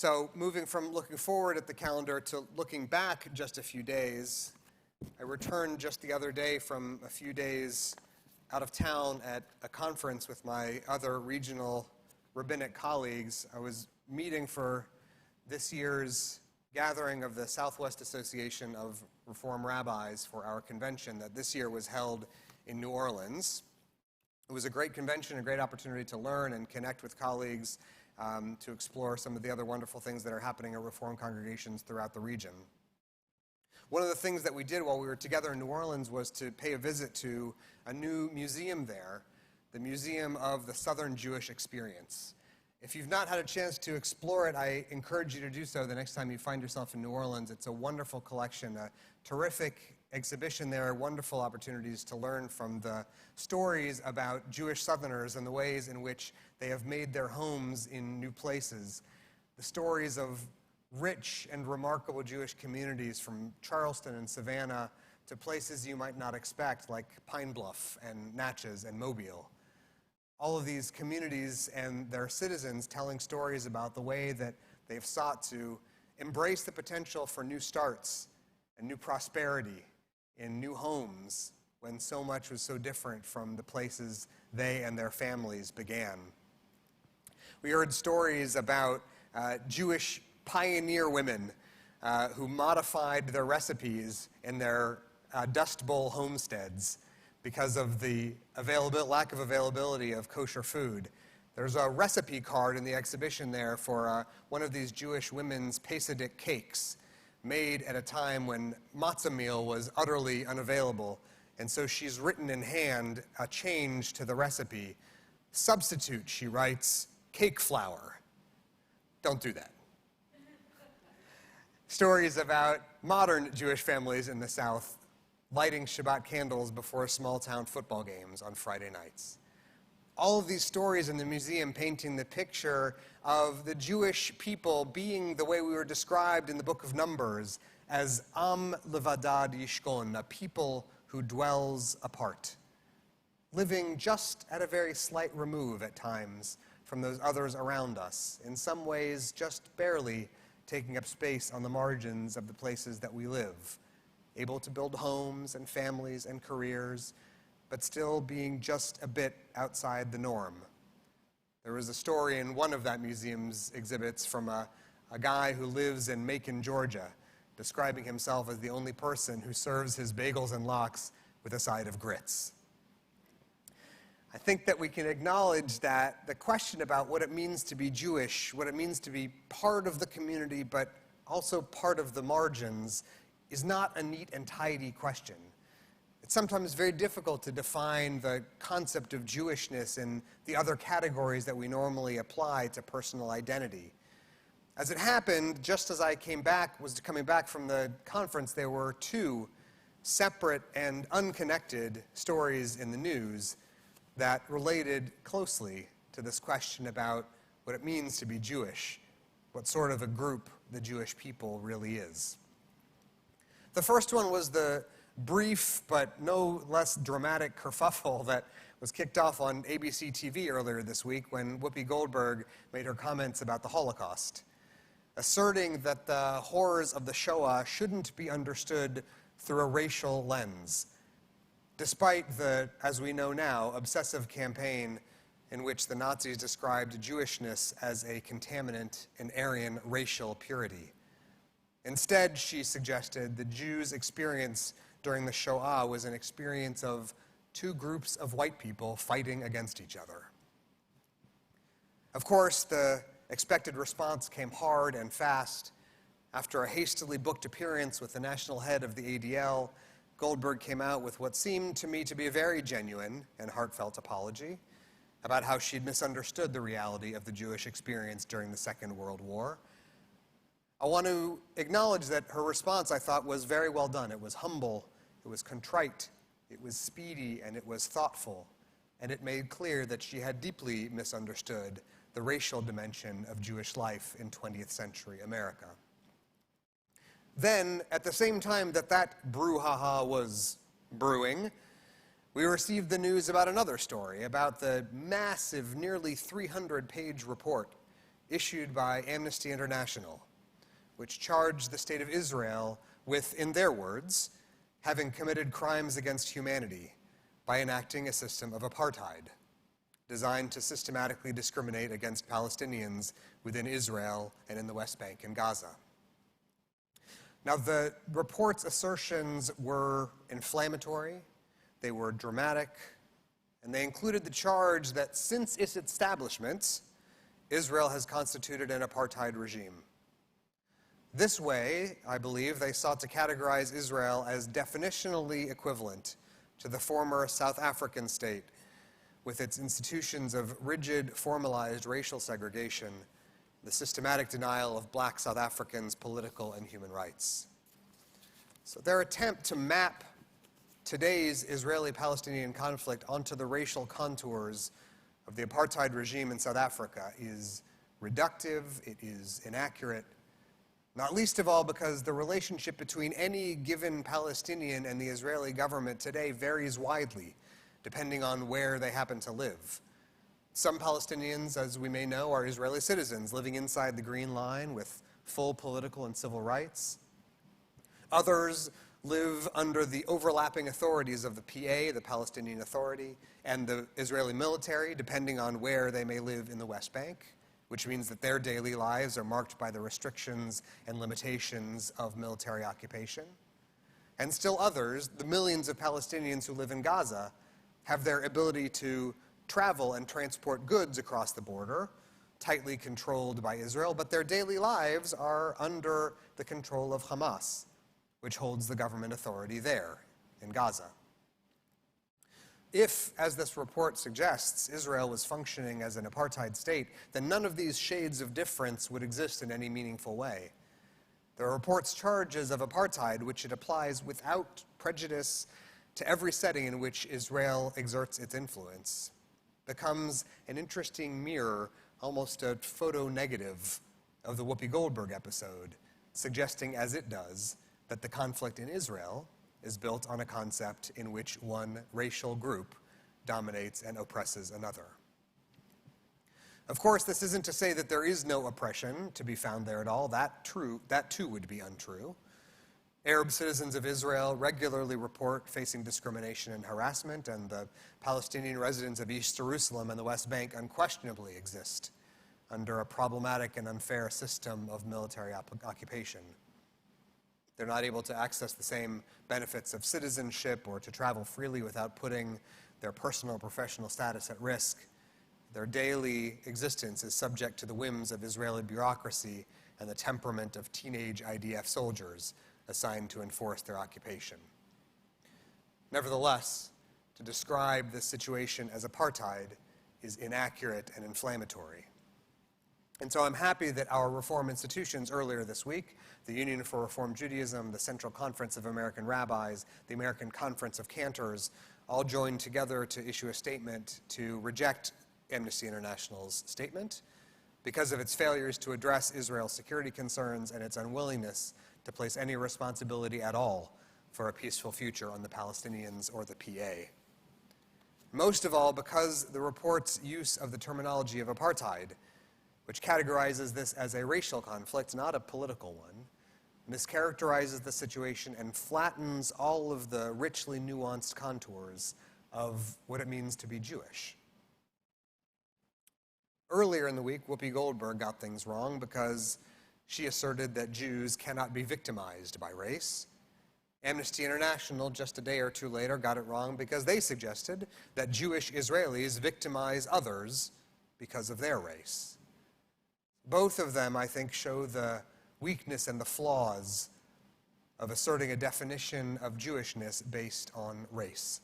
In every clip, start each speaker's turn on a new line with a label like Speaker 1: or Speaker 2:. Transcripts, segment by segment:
Speaker 1: So moving from looking forward at the calendar to looking back just a few days, I returned just the other day from a few days out of town at a conference with my other regional rabbinic colleagues. I was meeting for this year's gathering of the Southwest Association of Reform Rabbis for our convention that this year was held in New Orleans. It was a great convention, a great opportunity to learn and connect with colleagues, to explore some of the other wonderful things that are happening at Reform congregations throughout the region. One of the things that we did while we were together in New Orleans was to pay a visit to a new museum there, the Museum of the Southern Jewish Experience. If you've not had a chance to explore it, I encourage you to do so the next time you find yourself in New Orleans. It's a wonderful collection, a terrific exhibition there, wonderful opportunities to learn from the stories about Jewish Southerners and the ways in which they have made their homes in new places. The stories of rich and remarkable Jewish communities from Charleston and Savannah to places you might not expect, like Pine Bluff and Natchez and Mobile. All of these communities and their citizens telling stories about the way that they've sought to embrace the potential for new starts and new prosperity in new homes when so much was so different from the places they and their families began. We heard stories about Jewish pioneer women who modified their recipes in their Dust Bowl homesteads because of the lack of availability of kosher food. There's a recipe card in the exhibition there for one of these Jewish women's Pesach cakes made at a time when matzah meal was utterly unavailable. And so she's written in hand a change to the recipe. Substitute, she writes, cake flour. Don't do that. Stories about modern Jewish families in the South lighting Shabbat candles before small-town football games on Friday nights. All of these stories in the museum painting the picture of the Jewish people being the way we were described in the book of Numbers as Am Levadad Yishkon, a people who dwells apart, living just at a very slight remove at times from those others around us, in some ways just barely taking up space on the margins of the places that we live, able to build homes and families and careers, but still being just a bit outside the norm. There was a story in one of that museum's exhibits from a guy who lives in Macon, Georgia, describing himself as the only person who serves his bagels and lox with a side of grits. I think that we can acknowledge that the question about what it means to be Jewish, what it means to be part of the community, but also part of the margins, is not a neat and tidy question. It's sometimes very difficult to define the concept of Jewishness in the other categories that we normally apply to personal identity. As it happened, just as I was coming back from the conference, there were two separate and unconnected stories in the news that related closely to this question about what it means to be Jewish, what sort of a group the Jewish people really is. The first one was the brief but no less dramatic kerfuffle that was kicked off on ABC TV earlier this week when Whoopi Goldberg made her comments about the Holocaust, asserting that the horrors of the Shoah shouldn't be understood through a racial lens, despite the, as we know now, obsessive campaign in which the Nazis described Jewishness as a contaminant in Aryan racial purity. Instead, she suggested the Jews' experience during the Shoah was an experience of two groups of white people fighting against each other. Of course, the expected response came hard and fast. After a hastily booked appearance with the national head of the ADL, Goldberg came out with what seemed to me to be a very genuine and heartfelt apology about how she'd misunderstood the reality of the Jewish experience during the Second World War. I want to acknowledge that her response, I thought, was very well done. It was humble, it was contrite, it was speedy, and it was thoughtful. And it made clear that she had deeply misunderstood the racial dimension of Jewish life in 20th century America. Then, at the same time that brouhaha was brewing, we received the news about another story, about the massive, nearly 300-page report issued by Amnesty International, which charged the state of Israel with, in their words, having committed crimes against humanity by enacting a system of apartheid designed to systematically discriminate against Palestinians within Israel and in the West Bank and Gaza. Now, the report's assertions were inflammatory, they were dramatic, and they included the charge that since its establishment, Israel has constituted an apartheid regime. This way, I believe, they sought to categorize Israel as definitionally equivalent to the former South African state, with its institutions of rigid, formalized racial segregation, the systematic denial of black South Africans' political and human rights. So their attempt to map today's Israeli-Palestinian conflict onto the racial contours of the apartheid regime in South Africa is reductive, it is inaccurate, not least of all because the relationship between any given Palestinian and the Israeli government today varies widely, depending on where they happen to live. Some Palestinians, as we may know, are Israeli citizens living inside the Green Line with full political and civil rights. Others live under the overlapping authorities of the PA, the Palestinian Authority, and the Israeli military, depending on where they may live in the West Bank, which means that their daily lives are marked by the restrictions and limitations of military occupation. And still others, the millions of Palestinians who live in Gaza, have their ability to travel and transport goods across the border, tightly controlled by Israel, but their daily lives are under the control of Hamas, which holds the government authority there in Gaza. If, as this report suggests, Israel was functioning as an apartheid state, then none of these shades of difference would exist in any meaningful way. The report's charges of apartheid, which it applies without prejudice to every setting in which Israel exerts its influence, becomes an interesting mirror, almost a photo negative of the Whoopi Goldberg episode, suggesting, as it does, that the conflict in Israel is built on a concept in which one racial group dominates and oppresses another. Of course, this isn't to say that there is no oppression to be found there at all. That too would be untrue. Arab citizens of Israel regularly report facing discrimination and harassment, and the Palestinian residents of East Jerusalem and the West Bank unquestionably exist under a problematic and unfair system of military occupation. They're not able to access the same benefits of citizenship or to travel freely without putting their personal or professional status at risk. Their daily existence is subject to the whims of Israeli bureaucracy and the temperament of teenage IDF soldiers assigned to enforce their occupation. Nevertheless, to describe this situation as apartheid is inaccurate and inflammatory. And so I'm happy that our reform institutions earlier this week, the Union for Reform Judaism, the Central Conference of American Rabbis, the American Conference of Cantors, all joined together to issue a statement to reject Amnesty International's statement because of its failures to address Israel's security concerns and its unwillingness to place any responsibility at all for a peaceful future on the Palestinians or the PA. Most of all because the report's use of the terminology of apartheid, which categorizes this as a racial conflict, not a political one, mischaracterizes the situation and flattens all of the richly nuanced contours of what it means to be Jewish. Earlier in the week, Whoopi Goldberg got things wrong because she asserted that Jews cannot be victimized by race. Amnesty International, just a day or two later, got it wrong because they suggested that Jewish Israelis victimize others because of their race. Both of them, I think, show the weakness and the flaws of asserting a definition of Jewishness based on race.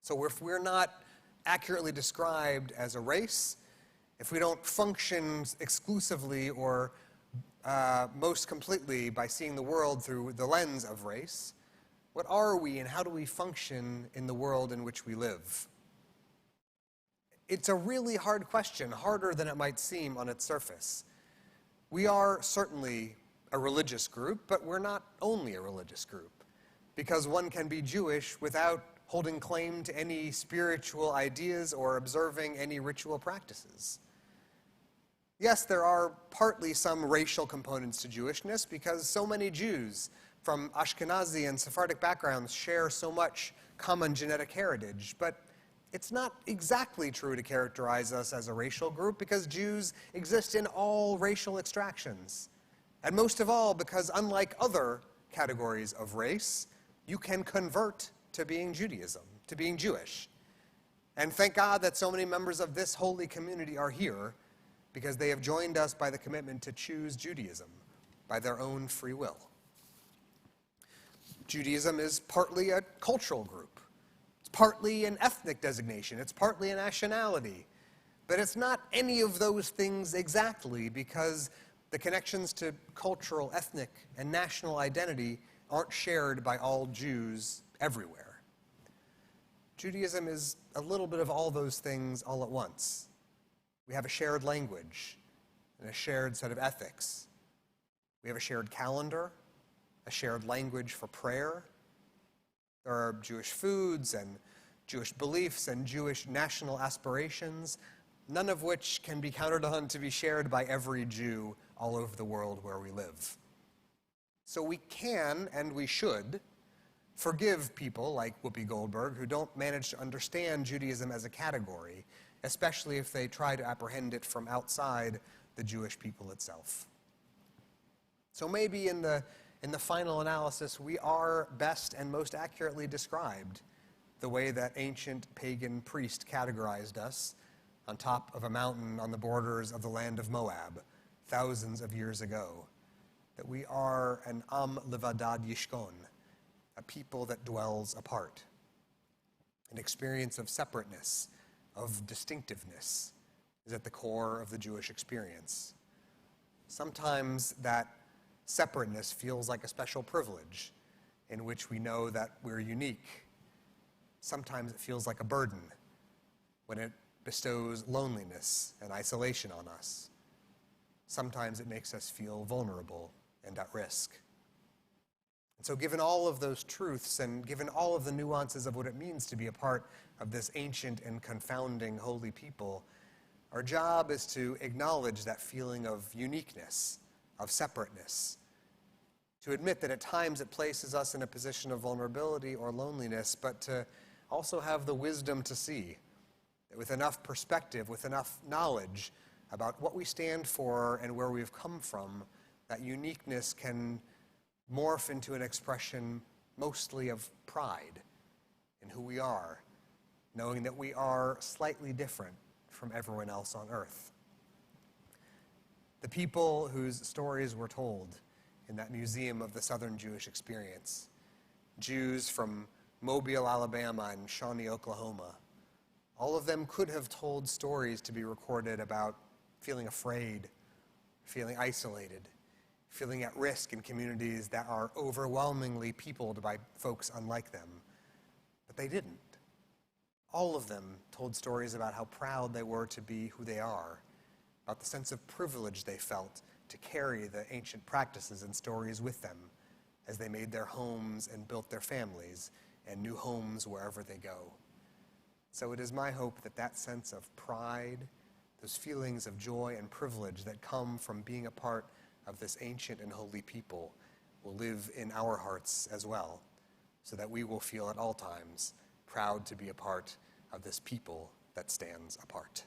Speaker 1: So if we're not accurately described as a race, if we don't function exclusively or most completely by seeing the world through the lens of race, what are we and how do we function in the world in which we live? It's a really hard question, harder than it might seem on its surface. We are certainly a religious group, but we're not only a religious group, because one can be Jewish without holding claim to any spiritual ideas or observing any ritual practices. Yes, there are partly some racial components to Jewishness because so many Jews from Ashkenazi and Sephardic backgrounds share so much common genetic heritage, but it's not exactly true to characterize us as a racial group because Jews exist in all racial extractions. And most of all, because unlike other categories of race, you can convert to being Judaism, to being Jewish. And thank God that so many members of this holy community are here because they have joined us by the commitment to choose Judaism by their own free will. Judaism is partly a cultural group. It's partly an ethnic designation. It's partly a nationality. But it's not any of those things exactly because the connections to cultural, ethnic, and national identity aren't shared by all Jews everywhere. Judaism is a little bit of all those things all at once. We have a shared language and a shared set of ethics. We have a shared calendar, a shared language for prayer. There are Jewish foods and Jewish beliefs and Jewish national aspirations, none of which can be counted on to be shared by every Jew all over the world where we live. So we can, and we should, forgive people like Whoopi Goldberg who don't manage to understand Judaism as a category, especially if they try to apprehend it from outside the Jewish people itself. So maybe in the final analysis, we are best and most accurately described the way that ancient pagan priest categorized us on top of a mountain on the borders of the land of Moab thousands of years ago, that we are an Am Levadad Yishkon, a people that dwells apart, an experience of separateness, of distinctiveness is at the core of the Jewish experience. Sometimes that separateness feels like a special privilege in which we know that we're unique. Sometimes it feels like a burden when it bestows loneliness and isolation on us. Sometimes it makes us feel vulnerable and at risk. And so given all of those truths and given all of the nuances of what it means to be a part of this ancient and confounding holy people, our job is to acknowledge that feeling of uniqueness, of separateness, to admit that at times it places us in a position of vulnerability or loneliness, but to also have the wisdom to see that with enough perspective, with enough knowledge about what we stand for and where we've come from, that uniqueness can morph into an expression mostly of pride in who we are, knowing that we are slightly different from everyone else on earth. The people whose stories were told in that museum of the Southern Jewish experience, Jews from Mobile, Alabama and Shawnee, Oklahoma, all of them could have told stories to be recorded about feeling afraid, feeling isolated, feeling at risk in communities that are overwhelmingly peopled by folks unlike them. But they didn't. All of them told stories about how proud they were to be who they are, about the sense of privilege they felt to carry the ancient practices and stories with them as they made their homes and built their families and new homes wherever they go. So it is my hope that that sense of pride, those feelings of joy and privilege that come from being a part of this ancient and holy people will live in our hearts as well, so that we will feel at all times proud to be a part of this people that stands apart.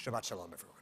Speaker 1: Shabbat Shalom, everyone.